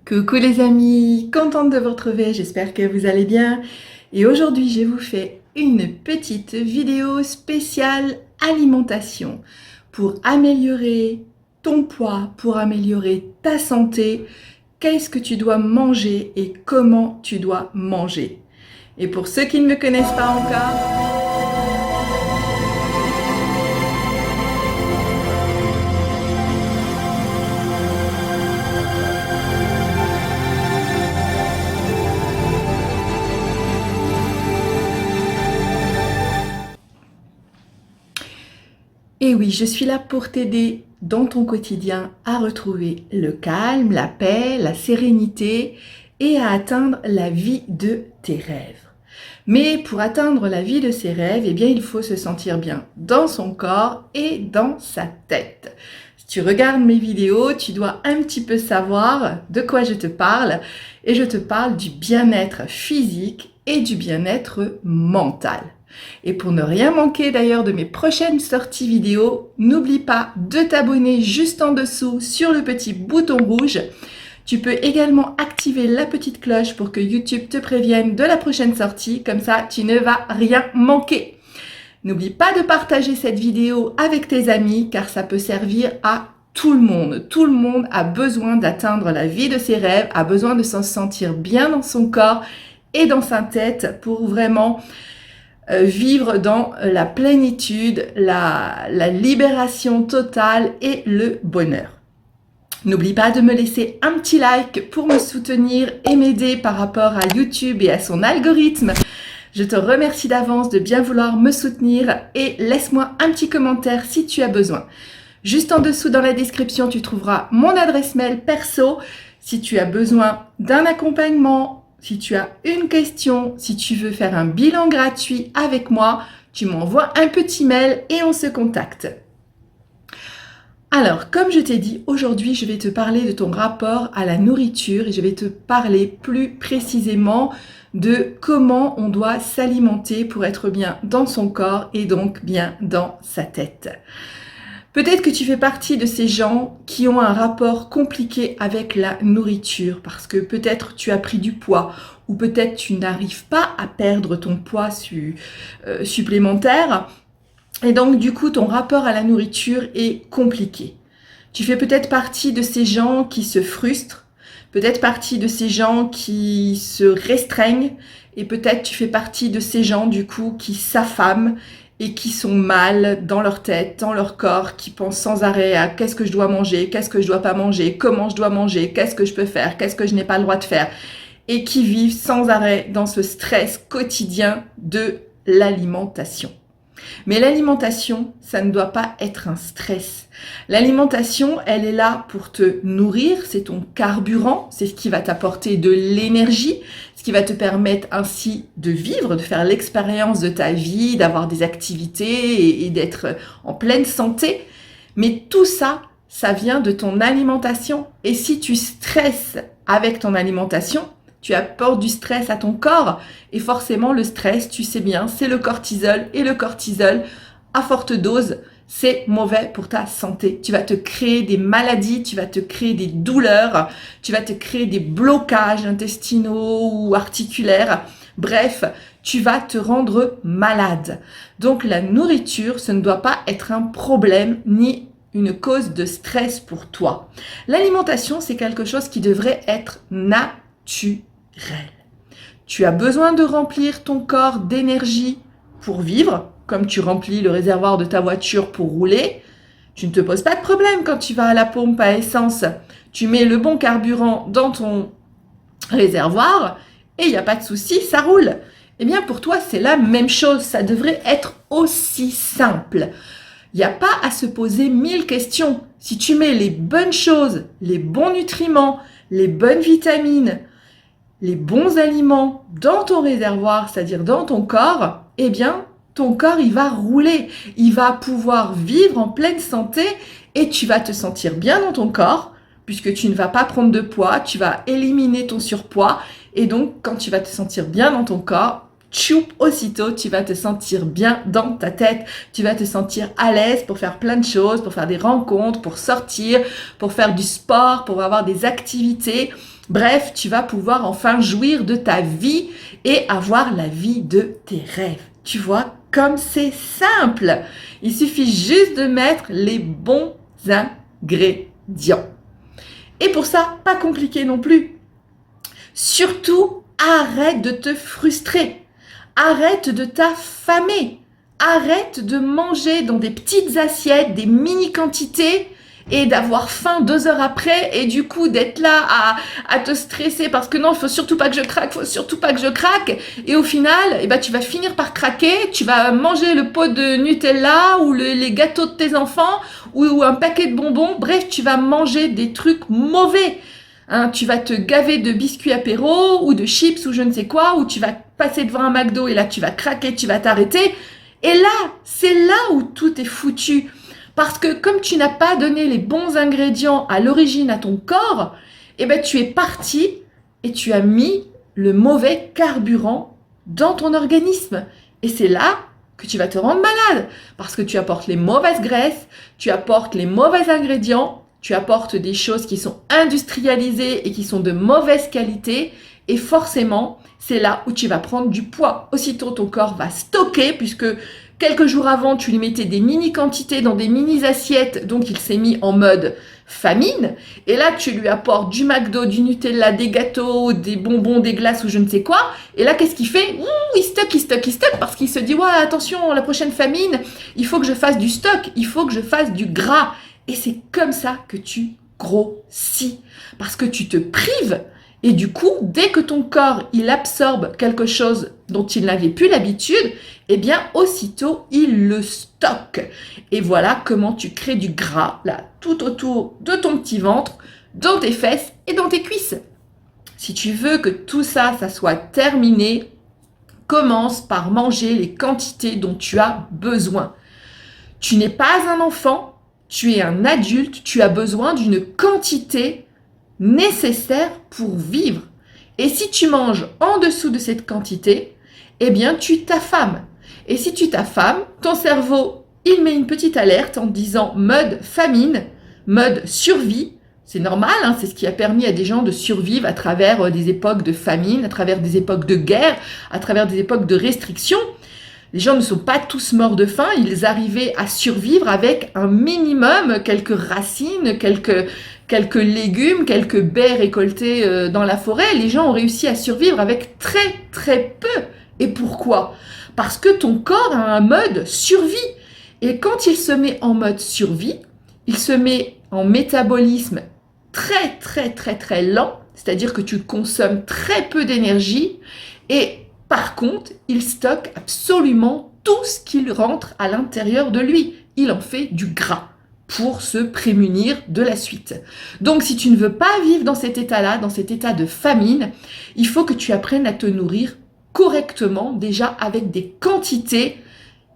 Coucou les amis, contente de vous retrouver, j'espère que vous allez bien. Et aujourd'hui, je vous fais une petite vidéo spéciale alimentation pour améliorer ton poids, pour améliorer ta santé. Qu'est-ce que tu dois manger et comment tu dois manger. Et pour ceux qui ne me connaissent pas encore, et oui, je suis là pour t'aider dans ton quotidien à retrouver le calme, la paix, la sérénité et à atteindre la vie de tes rêves. Mais pour atteindre la vie de ses rêves, eh bien, il faut se sentir bien dans son corps et dans sa tête. Si tu regardes mes vidéos, tu dois un petit peu savoir de quoi je te parle. Et je te parle du bien-être physique et du bien-être mental. Et pour ne rien manquer d'ailleurs de mes prochaines sorties vidéo, n'oublie pas de t'abonner juste en dessous sur le petit bouton rouge. Tu peux également activer la petite cloche pour que YouTube te prévienne de la prochaine sortie, comme ça tu ne vas rien manquer. N'oublie pas de partager cette vidéo avec tes amis car ça peut servir à tout le monde. Tout le monde a besoin d'atteindre la vie de ses rêves, a besoin de s'en sentir bien dans son corps et dans sa tête pour vraiment vivre dans la plénitude, la libération totale et le bonheur. N'oublie pas de me laisser un petit like pour me soutenir et m'aider par rapport à YouTube et à son algorithme. Je te remercie d'avance de bien vouloir me soutenir et laisse-moi un petit commentaire si tu as besoin. Juste en dessous dans la description, tu trouveras mon adresse mail perso si tu as besoin d'un accompagnement. Si tu as une question, si tu veux faire un bilan gratuit avec moi, tu m'envoies un petit mail et on se contacte. Alors, comme je t'ai dit, aujourd'hui, je vais te parler de ton rapport à la nourriture et je vais te parler plus précisément de comment on doit s'alimenter pour être bien dans son corps et donc bien dans sa tête. Peut-être que tu fais partie de ces gens qui ont un rapport compliqué avec la nourriture parce que peut-être tu as pris du poids ou peut-être tu n'arrives pas à perdre ton poids supplémentaire et donc du coup ton rapport à la nourriture est compliqué. Tu fais peut-être partie de ces gens qui se frustrent, peut-être partie de ces gens qui se restreignent et peut-être tu fais partie de ces gens du coup qui s'affament et qui sont mal dans leur tête, dans leur corps, qui pensent sans arrêt à qu'est-ce que je dois manger, qu'est-ce que je dois pas manger, comment je dois manger, qu'est-ce que je peux faire, qu'est-ce que je n'ai pas le droit de faire, et qui vivent sans arrêt dans ce stress quotidien de l'alimentation. Mais l'alimentation, ça ne doit pas être un stress. L'alimentation, elle est là pour te nourrir, c'est ton carburant, c'est ce qui va t'apporter de l'énergie, ce qui va te permettre ainsi de vivre, de faire l'expérience de ta vie, d'avoir des activités et d'être en pleine santé. Mais tout ça, ça vient de ton alimentation. Et si tu stresses avec ton alimentation, tu apportes du stress à ton corps et forcément le stress, tu sais bien, c'est le cortisol et le cortisol à forte dose, c'est mauvais pour ta santé. Tu vas te créer des maladies, tu vas te créer des douleurs, tu vas te créer des blocages intestinaux ou articulaires. Bref, tu vas te rendre malade. Donc la nourriture, ce ne doit pas être un problème ni une cause de stress pour toi. L'alimentation, c'est quelque chose qui devrait être naturel. Tu as besoin de remplir ton corps d'énergie pour vivre, comme tu remplis le réservoir de ta voiture pour rouler. Tu ne te poses pas de problème quand tu vas à la pompe à essence. Tu mets le bon carburant dans ton réservoir et il n'y a pas de souci, ça roule. Eh bien pour toi, c'est la même chose. Ça devrait être aussi simple. Il n'y a pas à se poser 1000 questions. Si tu mets les bonnes choses, les bons nutriments, les bonnes vitamines, les bons aliments dans ton réservoir, c'est-à-dire dans ton corps, eh bien, ton corps, il va rouler. Il va pouvoir vivre en pleine santé et tu vas te sentir bien dans ton corps puisque tu ne vas pas prendre de poids, tu vas éliminer ton surpoids et donc, quand tu vas te sentir bien dans ton corps, tchoup, aussitôt, tu vas te sentir bien dans ta tête. Tu vas te sentir à l'aise pour faire plein de choses, pour faire des rencontres, pour sortir, pour faire du sport, pour avoir des activités. Bref, tu vas pouvoir enfin jouir de ta vie et avoir la vie de tes rêves. Tu vois, comme c'est simple. Il suffit juste de mettre les bons ingrédients. Et pour ça, pas compliqué non plus. Surtout, arrête de te frustrer. Arrête de t'affamer. Arrête de manger dans des petites assiettes, des mini quantités et d'avoir faim 2 heures après et du coup d'être là à te stresser parce que non, il faut surtout pas que je craque, faut surtout pas que je craque. Et au final, tu vas finir par craquer, tu vas manger le pot de Nutella ou les gâteaux de tes enfants ou un paquet de bonbons. Bref, tu vas manger des trucs mauvais. Hein, tu vas te gaver de biscuits apéro ou de chips ou je ne sais quoi, ou tu vas passer devant un McDo et là tu vas craquer, tu vas t'arrêter. Et là, c'est là où tout est foutu. Parce que comme tu n'as pas donné les bons ingrédients à l'origine à ton corps, tu es parti et tu as mis le mauvais carburant dans ton organisme. Et c'est là que tu vas te rendre malade. Parce que tu apportes les mauvaises graisses, tu apportes les mauvais ingrédients, tu apportes des choses qui sont industrialisées et qui sont de mauvaise qualité. Et forcément, c'est là où tu vas prendre du poids. Aussitôt, ton corps va stocker puisque quelques jours avant, tu lui mettais des mini quantités dans des mini assiettes, donc il s'est mis en mode famine. Et là, tu lui apportes du McDo, du Nutella, des gâteaux, des bonbons, des glaces ou je ne sais quoi. Et là, qu'est-ce qu'il fait? Il stocke parce qu'il se dit, ouais, attention, la prochaine famine, il faut que je fasse du stock, il faut que je fasse du gras. Et c'est comme ça que tu grossis. Parce que tu te prives. Et du coup, dès que ton corps, il absorbe quelque chose dont il n'avait plus l'habitude, aussitôt, il le stocke. Et voilà comment tu crées du gras, là, tout autour de ton petit ventre, dans tes fesses et dans tes cuisses. Si tu veux que tout ça, ça soit terminé, commence par manger les quantités dont tu as besoin. Tu n'es pas un enfant, tu es un adulte, tu as besoin d'une quantité nécessaire pour vivre. Et si tu manges en dessous de cette quantité, tu t'affames. Et si tu t'affames, ton cerveau, il met une petite alerte en disant mode famine, mode survie. C'est normal, c'est ce qui a permis à des gens de survivre à travers des époques de famine, à travers des époques de guerre, à travers des époques de restriction. Les gens ne sont pas tous morts de faim, ils arrivaient à survivre avec un minimum, quelques racines, quelques légumes, quelques baies récoltées dans la forêt. Les gens ont réussi à survivre avec très très peu. Et pourquoi? Parce que ton corps a un mode survie. Et quand il se met en mode survie, il se met en métabolisme très très très très lent, c'est-à-dire que tu consommes très peu d'énergie et par contre, il stocke absolument tout ce qu'il rentre à l'intérieur de lui. Il en fait du gras pour se prémunir de la suite. Donc, si tu ne veux pas vivre dans cet état-là, dans cet état de famine, il faut que tu apprennes à te nourrir correctement, déjà avec des quantités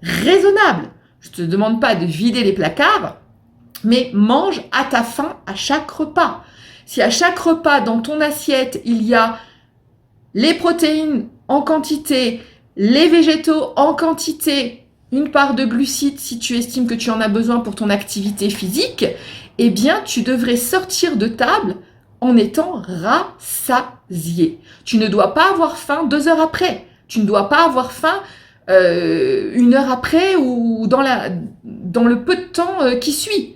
raisonnables. Je ne te demande pas de vider les placards, mais mange à ta faim à chaque repas. Si à chaque repas, dans ton assiette, il y a les protéines en quantité, les végétaux en quantité, une part de glucides si tu estimes que tu en as besoin pour ton activité physique, tu devrais sortir de table en étant rassasié. Tu ne dois pas avoir faim 2 heures après. Tu ne dois pas avoir faim 1 heure après ou dans le peu de temps qui suit.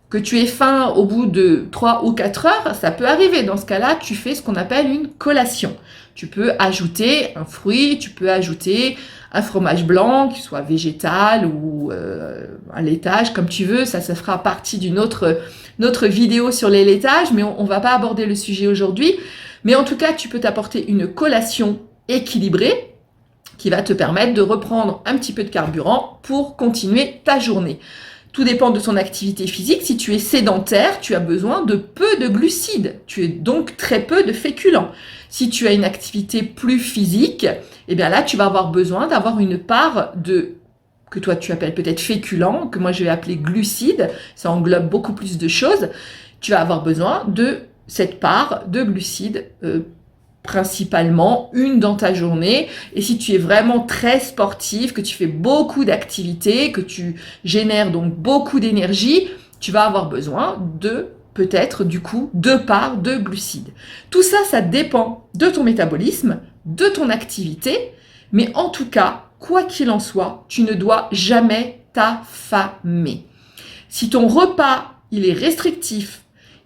Que tu aies faim au bout de 3 ou 4 heures, ça peut arriver. Dans ce cas-là, tu fais ce qu'on appelle une collation. Tu peux ajouter un fruit, tu peux ajouter un fromage blanc, qui soit végétal ou un laitage, comme tu veux. Ça fera partie d'une autre vidéo sur les laitages, mais on ne va pas aborder le sujet aujourd'hui. Mais en tout cas, tu peux t'apporter une collation équilibrée qui va te permettre de reprendre un petit peu de carburant pour continuer ta journée. Tout dépend de ton activité physique. Si tu es sédentaire, tu as besoin de peu de glucides. Tu as donc très peu de féculents. Si tu as une activité plus physique, là, tu vas avoir besoin d'avoir une part que toi tu appelles peut-être féculents, que moi je vais appeler glucides. Ça englobe beaucoup plus de choses. Tu vas avoir besoin de cette part de glucides principalement une dans ta journée. Et si tu es vraiment très sportif, que tu fais beaucoup d'activités, que tu génères donc beaucoup d'énergie, tu vas avoir besoin de peut-être du coup 2 parts de glucides. Tout ça, ça dépend de ton métabolisme, de ton activité, mais en tout cas, quoi qu'il en soit, tu ne dois jamais t'affamer. Si ton repas, il est restrictif,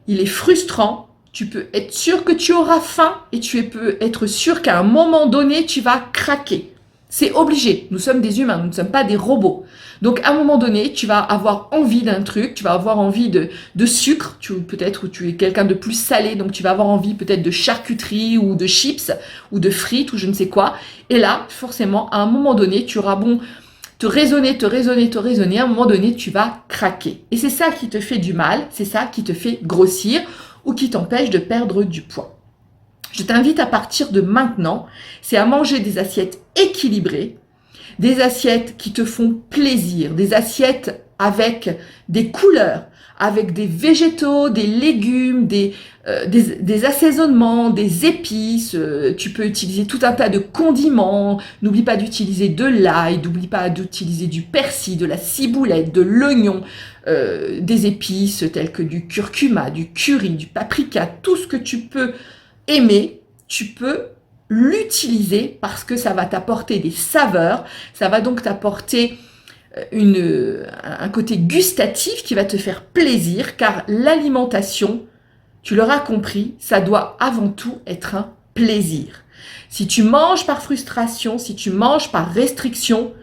il est frustrant, tu peux être sûr que tu auras faim et tu peux être sûr qu'à un moment donné, tu vas craquer. C'est obligé. Nous sommes des humains, nous ne sommes pas des robots. Donc, à un moment donné, tu vas avoir envie d'un truc, tu vas avoir envie de sucre, peut-être tu es quelqu'un de plus salé, donc tu vas avoir envie peut-être de charcuterie ou de chips ou de frites ou je ne sais quoi. Et là, forcément, à un moment donné, tu auras bon te raisonner, à un moment donné, tu vas craquer. Et c'est ça qui te fait du mal, c'est ça qui te fait grossir ou qui t'empêche de perdre du poids. Je t'invite à partir de maintenant, c'est à manger des assiettes équilibrées, des assiettes qui te font plaisir, des assiettes avec des couleurs, avec des végétaux, des légumes, des assaisonnements, des épices. Tu peux utiliser tout un tas de condiments. N'oublie pas d'utiliser de l'ail, n'oublie pas d'utiliser du persil, de la ciboulette, de l'oignon, des épices telles que du curcuma, du curry, du paprika, tout ce que tu peux aimer, tu peux l'utiliser parce que ça va t'apporter des saveurs, ça va donc t'apporter un côté gustatif qui va te faire plaisir car l'alimentation, tu l'auras compris, ça doit avant tout être un plaisir. Si tu manges par frustration, si tu manges par restriction,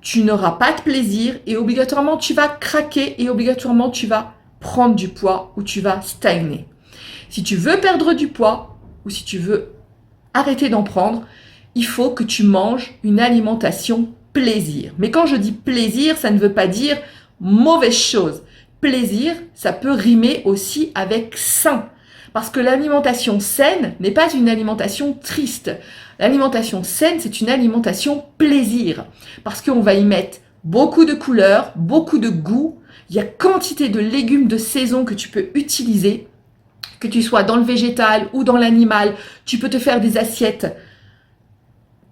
tu n'auras pas de plaisir et obligatoirement tu vas craquer et obligatoirement tu vas prendre du poids ou tu vas stagner. Si tu veux perdre du poids ou si tu veux arrêter d'en prendre, il faut que tu manges une alimentation plaisir. Mais quand je dis plaisir, ça ne veut pas dire mauvaise chose. Plaisir, ça peut rimer aussi avec sain. Parce que l'alimentation saine n'est pas une alimentation triste. L'alimentation saine, c'est une alimentation plaisir. Parce qu'on va y mettre beaucoup de couleurs, beaucoup de goût. Il y a quantité de légumes de saison que tu peux utiliser. Que tu sois dans le végétal ou dans l'animal, tu peux te faire des assiettes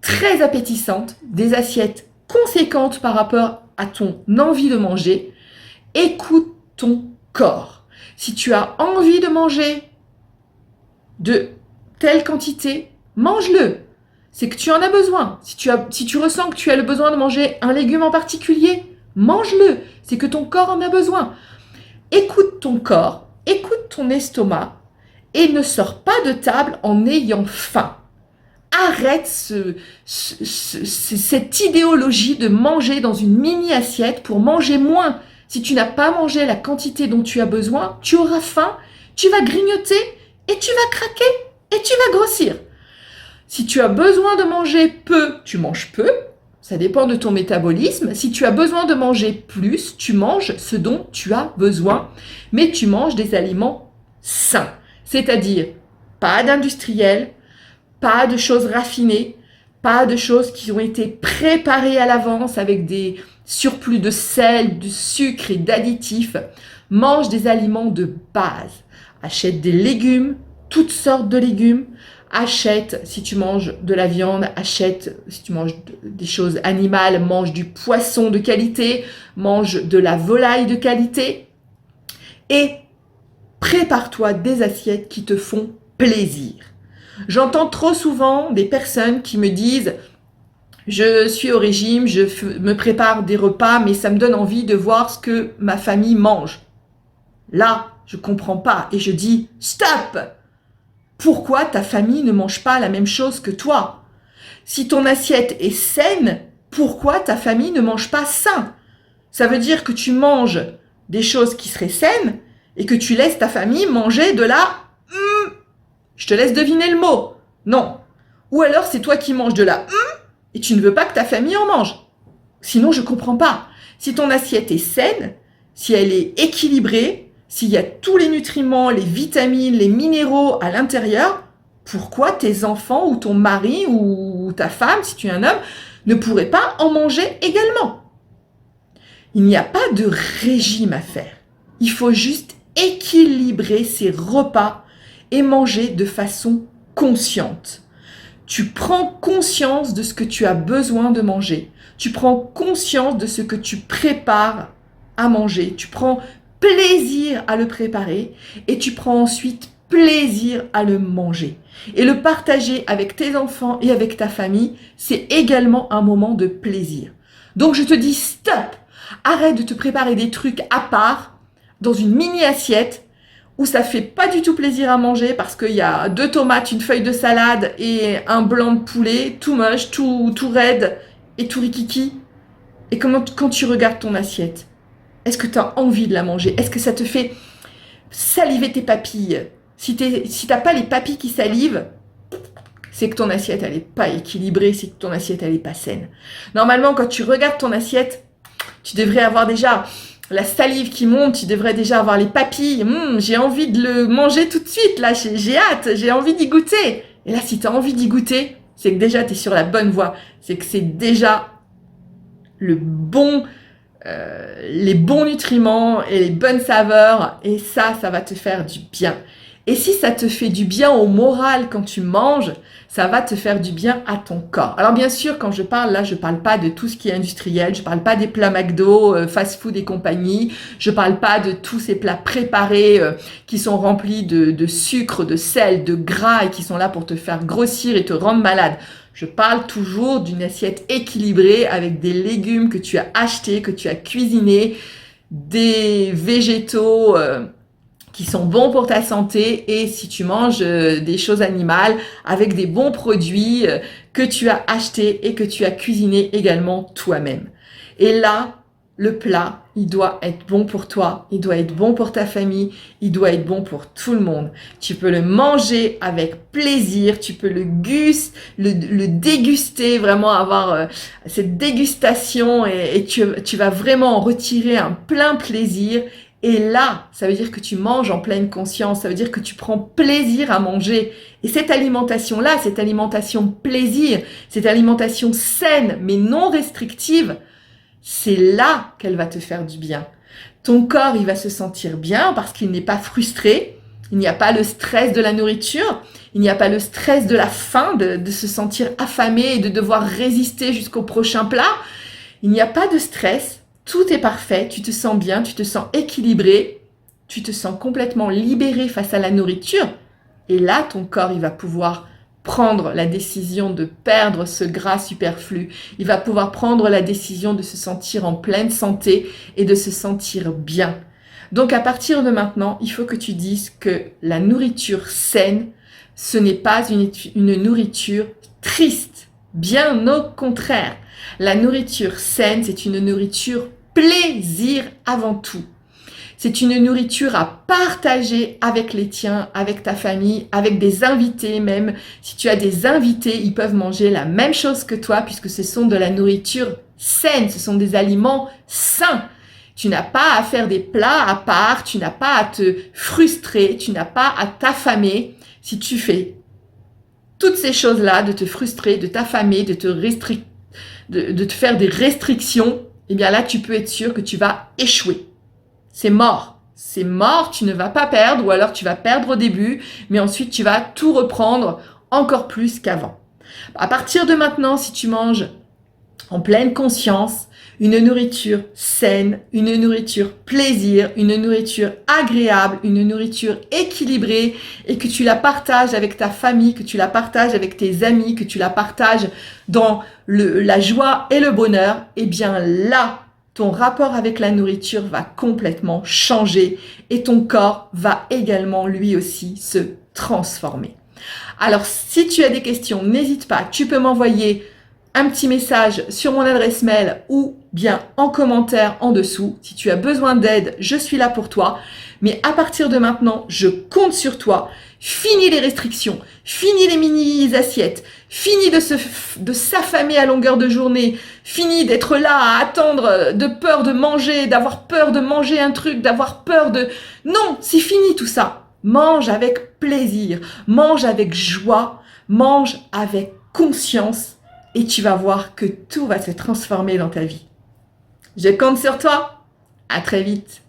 très appétissantes, des assiettes conséquentes par rapport à ton envie de manger. Écoute ton corps. Si tu as envie de manger de telle quantité, mange-le. C'est que tu en as besoin. Si tu ressens que tu as le besoin de manger un légume en particulier, mange-le. C'est que ton corps en a besoin. Écoute ton corps, écoute ton estomac et ne sors pas de table en ayant faim. Arrête cette idéologie de manger dans une mini-assiette pour manger moins. Si tu n'as pas mangé la quantité dont tu as besoin, tu auras faim, tu vas grignoter et tu vas craquer et tu vas grossir. Si tu as besoin de manger peu, tu manges peu. Ça dépend de ton métabolisme. Si tu as besoin de manger plus, tu manges ce dont tu as besoin, mais tu manges des aliments sains. C'est-à-dire pas d'industriels, pas de choses raffinées, pas de choses qui ont été préparées à l'avance avec des surplus de sel, de sucre et d'additifs. Mange des aliments de base. Achète des légumes, toutes sortes de légumes. Achète, si tu manges de la viande, achète, si tu manges des choses animales, mange du poisson de qualité, mange de la volaille de qualité. Et prépare-toi des assiettes qui te font plaisir. J'entends trop souvent des personnes qui me disent « Je suis au régime, je me prépare des repas, mais ça me donne envie de voir ce que ma famille mange. » Là, je comprends pas et je dis « Stop ! Pourquoi ta famille ne mange pas la même chose que toi? Si ton assiette est saine, pourquoi ta famille ne mange pas sain? Ça veut dire que tu manges des choses qui seraient saines et que tu laisses ta famille manger de la... je te laisse deviner le mot. Non. Ou alors c'est toi qui manges de la... et tu ne veux pas que ta famille en mange. Sinon, je comprends pas. Si ton assiette est saine, si elle est équilibrée, s'il y a tous les nutriments, les vitamines, les minéraux à l'intérieur, pourquoi tes enfants ou ton mari ou ta femme, si tu es un homme, ne pourraient pas en manger également? Il n'y a pas de régime à faire. Il faut juste équilibrer ses repas et manger de façon consciente. tu prends conscience de ce que tu as besoin de manger. Tu prends conscience de ce que tu prépares à manger. Tu prends plaisir à le préparer et tu prends ensuite plaisir à le manger. Et le partager avec tes enfants et avec ta famille, c'est également un moment de plaisir. Donc je te dis stop! Arrête de te préparer des trucs à part, dans une mini assiette, où ça fait pas du tout plaisir à manger parce qu'il y a 2 tomates, une feuille de salade et un blanc de poulet, tout moche, tout raide et tout rikiki. Et quand tu regardes ton assiette, est-ce que tu as envie de la manger? Est-ce que ça te fait saliver tes papilles? Si t'as pas les papilles qui salivent, c'est que ton assiette elle est pas équilibrée, c'est que ton assiette elle est pas saine. Normalement, quand tu regardes ton assiette, tu devrais avoir déjà la salive qui monte, tu devrais déjà avoir les papilles. J'ai envie de le manger tout de suite, là, j'ai hâte, j'ai envie d'y goûter. Et là, si tu as envie d'y goûter, c'est que déjà, tu es sur la bonne voie. C'est que c'est déjà les bons nutriments et les bonnes saveurs. Et ça va te faire du bien. Et si ça te fait du bien au moral quand tu manges, ça va te faire du bien à ton corps. Alors bien sûr, quand je parle là, je parle pas de tout ce qui est industriel, je parle pas des plats McDo, fast-food et compagnie, je parle pas de tous ces plats préparés qui sont remplis de sucre, de sel, de gras et qui sont là pour te faire grossir et te rendre malade. Je parle toujours d'une assiette équilibrée avec des légumes que tu as achetés, que tu as cuisinés, des végétaux qui sont bons pour ta santé et si tu manges des choses animales avec des bons produits que tu as achetés et que tu as cuisinés également toi-même. Et là, le plat, il doit être bon pour toi, il doit être bon pour ta famille, il doit être bon pour tout le monde. Tu peux le manger avec plaisir, tu peux le déguster, vraiment avoir cette dégustation et tu vas vraiment en retirer un plein plaisir. Et là, ça veut dire que tu manges en pleine conscience, ça veut dire que tu prends plaisir à manger. Et cette alimentation-là, cette alimentation plaisir, cette alimentation saine mais non restrictive, c'est là qu'elle va te faire du bien. Ton corps, il va se sentir bien parce qu'il n'est pas frustré, il n'y a pas le stress de la nourriture, il n'y a pas le stress de la faim, de se sentir affamé et de devoir résister jusqu'au prochain plat. Il n'y a pas de stress. Tout est parfait, tu te sens bien, tu te sens équilibré, tu te sens complètement libéré face à la nourriture. Et là, ton corps, il va pouvoir prendre la décision de perdre ce gras superflu. Il va pouvoir prendre la décision de se sentir en pleine santé et de se sentir bien. Donc, à partir de maintenant, il faut que tu dises que la nourriture saine, ce n'est pas une nourriture triste. Bien au contraire. La nourriture saine, c'est une nourriture plaisir avant tout. C'est une nourriture à partager avec les tiens, avec ta famille, avec des invités même. Si tu as des invités, ils peuvent manger la même chose que toi puisque ce sont de la nourriture saine, ce sont des aliments sains. Tu n'as pas à faire des plats à part, tu n'as pas à te frustrer, tu n'as pas à t'affamer. Si tu fais toutes ces choses-là, de te frustrer, de t'affamer, de te faire des restrictions, eh bien là, tu peux être sûr que tu vas échouer. C'est mort. C'est mort, tu ne vas pas perdre, ou alors tu vas perdre au début, mais ensuite tu vas tout reprendre encore plus qu'avant. À partir de maintenant, si tu manges en pleine conscience, une nourriture saine, une nourriture plaisir, une nourriture agréable, une nourriture équilibrée et que tu la partages avec ta famille, que tu la partages avec tes amis, que tu la partages dans la joie et le bonheur, eh bien là, ton rapport avec la nourriture va complètement changer et ton corps va également lui aussi se transformer. Alors, si tu as des questions, n'hésite pas, tu peux m'envoyer un petit message sur mon adresse mail ou bien en commentaire en dessous. Si tu as besoin d'aide, je suis là pour toi. Mais à partir de maintenant, je compte sur toi. Finis les restrictions, finis les mini-assiettes, finis de s'affamer à longueur de journée, finis d'être là à attendre, de peur de manger, d'avoir peur de manger un truc, d'avoir peur de... Non, c'est fini tout ça. Mange avec plaisir, mange avec joie, mange avec conscience. Et tu vas voir que tout va se transformer dans ta vie. Je compte sur toi. À très vite.